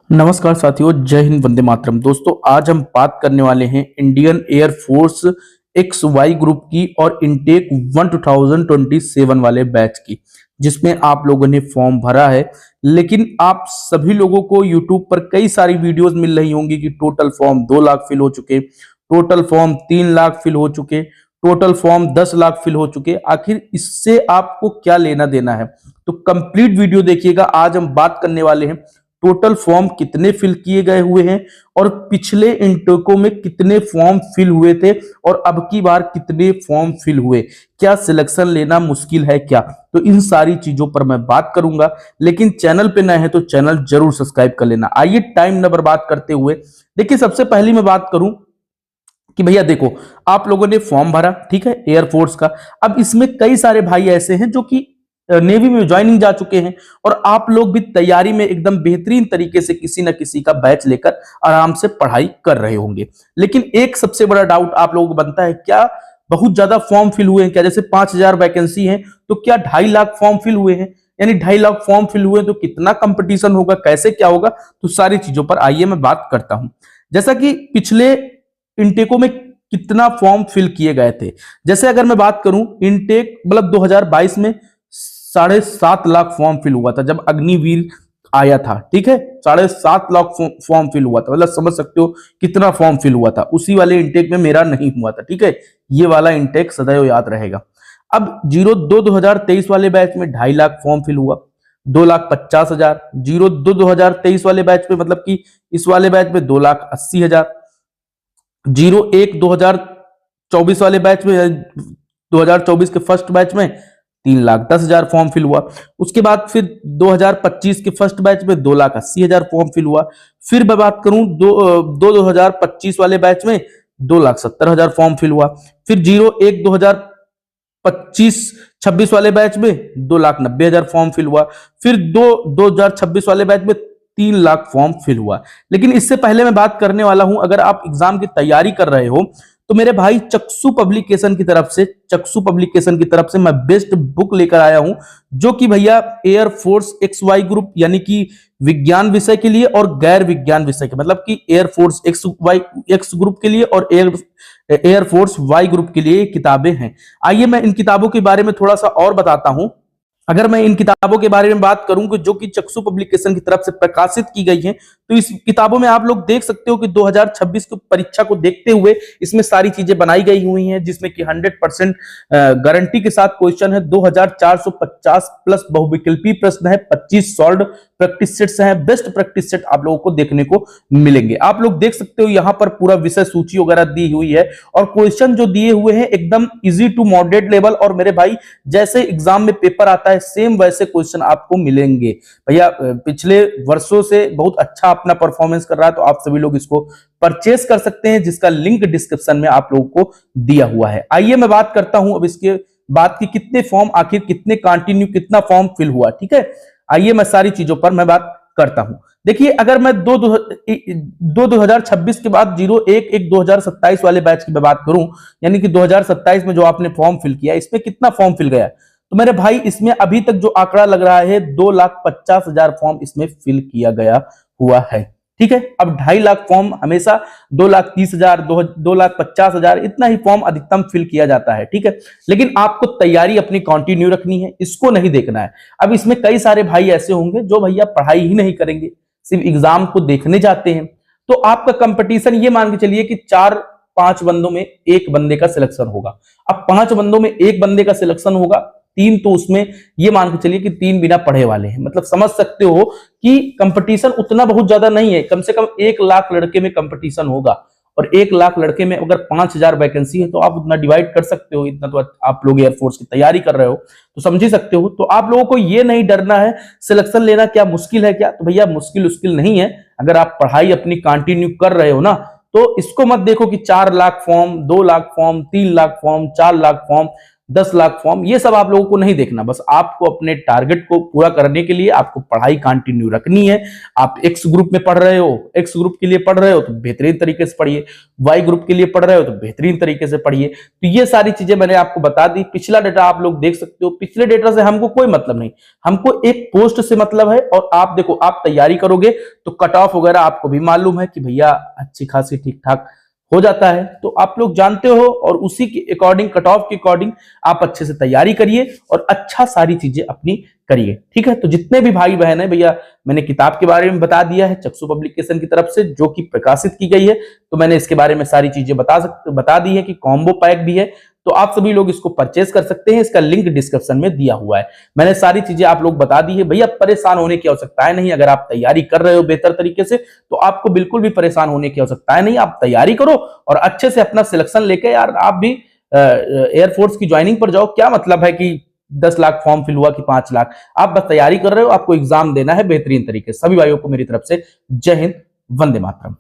नमस्कार साथियों, जय हिंद, वंदे मातरम। दोस्तों, आज हम बात करने वाले हैं Indian Air Force X Y group की और इनटेक 2027 वाले बैच की, जिसमें आप लोगों ने फॉर्म भरा है। लेकिन आप सभी लोगों को यूट्यूब पर कई सारी वीडियोस मिल रही होंगी कि टोटल फॉर्म 2 लाख फिल हो चुके, टोटल फॉर्म 3 लाख फिल हो चुके, टोटल फॉर्म 10 लाख फिल हो चुके। आखिर इससे आपको क्या लेना देना है? तो कंप्लीट वीडियो देखिएगा। आज हम बात करने वाले हैं टोटल फॉर्म कितने फिल किए गए हुए हैं और पिछले इंटेको में कितने फॉर्म फिल हुए थे और अब की बार कितने फॉर्म फिल हुए। क्या सिलेक्शन लेना मुश्किल है क्या? तो इन सारी चीजों पर मैं बात करूंगा। लेकिन चैनल पे नए हैं तो चैनल जरूर सब्सक्राइब कर लेना। आइए टाइम न बर्बाद करते हुए देखिए, सबसे पहली मैं बात करूं कि भैया देखो, आप लोगों ने फॉर्म भरा, ठीक है, एयरफोर्स का। अब इसमें कई सारे भाई ऐसे हैं जो कि नेवी में ज्वाइनिंग जा चुके हैं और आप लोग भी तैयारी में एकदम बेहतरीन तरीके से किसी न किसी का बैच लेकर आराम से पढ़ाई कर रहे होंगे। लेकिन एक सबसे बड़ा डाउट आप लोगों को बनता है, क्या बहुत ज्यादा फॉर्म फिल हुए हैं क्या? जैसे 5,000 वैकेंसी है तो क्या 2.5 लाख फॉर्म फिल हुए हैं? यानी 2.5 लाख फॉर्म फिल हुए तो कितना कंपटीशन होगा, कैसे क्या होगा? तो सारी चीजों पर आइए मैं बात करता हूं। जैसा कि पिछले इनटेको में कितना फॉर्म फिल किए गए थे, जैसे अगर मैं बात करूं, इनटेक मतलब 2022 में 7.5 लाख फॉर्म फिल हुआ था जब अग्निवीर आया था, ठीक है। 7.5 लाख फॉर्म फिल हुआ था, मतलब समझ सकते हो कितना फॉर्म फिल हुआ था। उसी वाले इंटेक में मेरा नहीं हुआ था, ठीक है। ये वाला इंटेक सदैव याद रहेगा। अब 02/2023 वाले बैच में 2.5 लाख फॉर्म फिल हुआ, 2,50,000। 02/2023 वाले बैच में, मतलब कि इस वाले बैच में 2,80,000। 01/2024 वाले बैच में, 2024 के फर्स्ट बैच में 3,10,000 फॉर्म फिल हुआ। उसके बाद फिर 2025 के फर्स्ट बैच में 2,80,000 फॉर्म फिल हुआ। फिर मैं बात करूं 2025 वाले बैच में 2,70,000 फॉर्म फिल हुआ। फिर 01/2025-26 वाले बैच में 2,90,000 फॉर्म फिल हुआ। फिर 2026 वाले बैच में 3 लाख फॉर्म फिल हुआ। लेकिन इससे पहले मैं बात करने वाला हूं, अगर आप एग्जाम की तैयारी कर रहे हो तो मेरे भाई चक्षु पब्लिकेशन की तरफ से मैं बेस्ट बुक लेकर आया हूं, जो कि भैया एयरफोर्स एक्स वाई ग्रुप यानी कि विज्ञान विषय के लिए और गैर विज्ञान विषय के, मतलब कि एयरफोर्स एक्स ग्रुप के लिए और एयरफोर्स वाई ग्रुप के लिए किताबें हैं। आइए मैं इन किताबों के बारे में थोड़ा सा और बताता हूं। अगर मैं इन किताबों के बारे में बात करूं कि जो कि चक्षु पब्लिकेशन की तरफ से प्रकाशित की गई हैं, तो इस किताबों में आप लोग देख सकते हो कि 2026 की परीक्षा को देखते हुए इसमें सारी चीजें बनाई गई हुई हैं, जिसमें कि 100% गारंटी के साथ क्वेश्चन है। 2,450 प्लस बहुविकल्पी प्रश्न है, 25 सॉल्व प्रैक्टिस सेट्स हैं, बेस्ट प्रैक्टिस सेट आप लोगों को देखने को मिलेंगे। आप लोग देख सकते हो यहाँ पर पूरा विषय सूची वगैरह दी हुई है और क्वेश्चन जो दिए हुए हैं एकदम इजी टू मॉडरेट लेवल। और मेरे भाई, जैसे एग्जाम में पेपर आता है सेम वैसे क्वेश्चन आपको मिलेंगे। भैया पिछले वर्षों से बहुत अच्छा अपना परफॉर्मेंस कर रहा है, तो आप सभी लोग इसको परचेस कर सकते हैं, जिसका लिंक डिस्क्रिप्शन में आप लोगों को दिया हुआ है। आइए मैं बात करता हूं अब इसके बाद की कितने फॉर्म, आखिर कितने कंटिन्यू, कितना फॉर्म फिल हुआ, ठीक है। आइए मैं सारी चीजों पर मैं बात करता हूं। देखिए, अगर मैं 2026 के बाद 01/1/2027 वाले बैच की बात करूं, यानी कि 2027 में जो आपने फॉर्म फिल किया, इसमें कितना फॉर्म फिल गया, तो मेरे भाई इसमें अभी तक जो आंकड़ा लग रहा है 2,50,000 फॉर्म इसमें फिल किया गया हुआ है, ठीक है। अब 2.5 लाख फॉर्म हमेशा 2,30,000, 2,50,000 इतना ही फॉर्म अधिकतम फिल किया जाता है, ठीक है। लेकिन आपको तैयारी अपनी कंटिन्यू रखनी है, इसको नहीं देखना है। अब इसमें कई सारे भाई ऐसे होंगे जो भैया पढ़ाई ही नहीं करेंगे, सिर्फ एग्जाम को देखने जाते हैं। तो आपका कंपटीशन ये मान के चलिए कि 4-5 बंदों में एक बंदे का सिलेक्शन होगा। अब 5 बंदों में एक बंदे का सिलेक्शन होगा, 3 तो उसमें ये मान के चलिए कि 3 बिना पढ़े वाले हैं। मतलब समझ सकते हो कि कंपटीशन उतना बहुत ज्यादा नहीं है। कम से कम 1 लाख लड़के में कंपटीशन होगा और 1 लाख लड़के में अगर 5,000 वैकेंसी है तो आप उतना डिवाइड कर सकते हो। इतना तो आप लोग एयरफोर्स की तैयारी कर रहे हो तो समझ ही सकते हो। तो आप लोगों को ये नहीं डरना है सिलेक्शन लेना क्या मुश्किल है क्या, तो भैया मुश्किल नहीं है। अगर आप पढ़ाई अपनी कंटिन्यू कर रहे हो ना, तो इसको मत देखो कि 4 lakh form, 2 lakh form, 3 lakh form, 4 lakh form. 10 lakh form, ये सब आप लोगों को नहीं देखना। बस आपको अपने टारगेट को पूरा करने के लिए आपको पढ़ाई कंटिन्यू रखनी है। आप एक्स ग्रुप में पढ़ रहे हो, एक्स ग्रुप के लिए पढ़ रहे हो तो बेहतरीन तरीके से पढ़िए, वाई ग्रुप के लिए पढ़ रहे हो तो बेहतरीन तरीके से पढ़िए। तो ये सारी चीजें मैंने आपको बता दी। पिछला डेटा आप लोग देख सकते हो, पिछले डेटा से हमको कोई मतलब नहीं, हमको एक पोस्ट से मतलब है। और आप देखो, आप तैयारी करोगे तो कट ऑफ वगैरह आपको भी मालूम है कि भैया अच्छी खासी ठीक ठाक हो जाता है, तो आप लोग जानते हो, और उसी के अकॉर्डिंग, कट ऑफ के अकॉर्डिंग आप अच्छे से तैयारी करिए और अच्छा सारी चीजें अपनी करिए। ठीक है, तो जितने भी भाई बहन है भैया, मैंने किताब के बारे में बता दिया है चक्षु पब्लिकेशन की तरफ से, जो कि प्रकाशित की गई है। तो मैंने इसके बारे में सारी चीजें बता दी है कि कॉम्बो पैक भी है, तो आप सभी लोग इसको परचेज कर सकते हैं। इसका लिंक डिस्क्रिप्शन में दिया हुआ है। मैंने सारी चीजें आप लोग बता दी है भैया, परेशान होने की आवश्यकता है नहीं। अगर आप तैयारी कर रहे हो बेहतर तरीके से, तो आपको बिल्कुल भी परेशान होने की आवश्यकता है नहीं। आप तैयारी करो और अच्छे से अपना सिलेक्शन लेके यार आप भी एयरफोर्स की ज्वाइनिंग पर जाओ। क्या मतलब है कि 10 लाख फॉर्म फिल हुआ कि 5 लाख, आप बस तैयारी कर रहे हो, आपको एग्जाम देना है बेहतरीन तरीके से। सभी भाइयों को मेरी तरफ से जय हिंद, वंदे मातरम।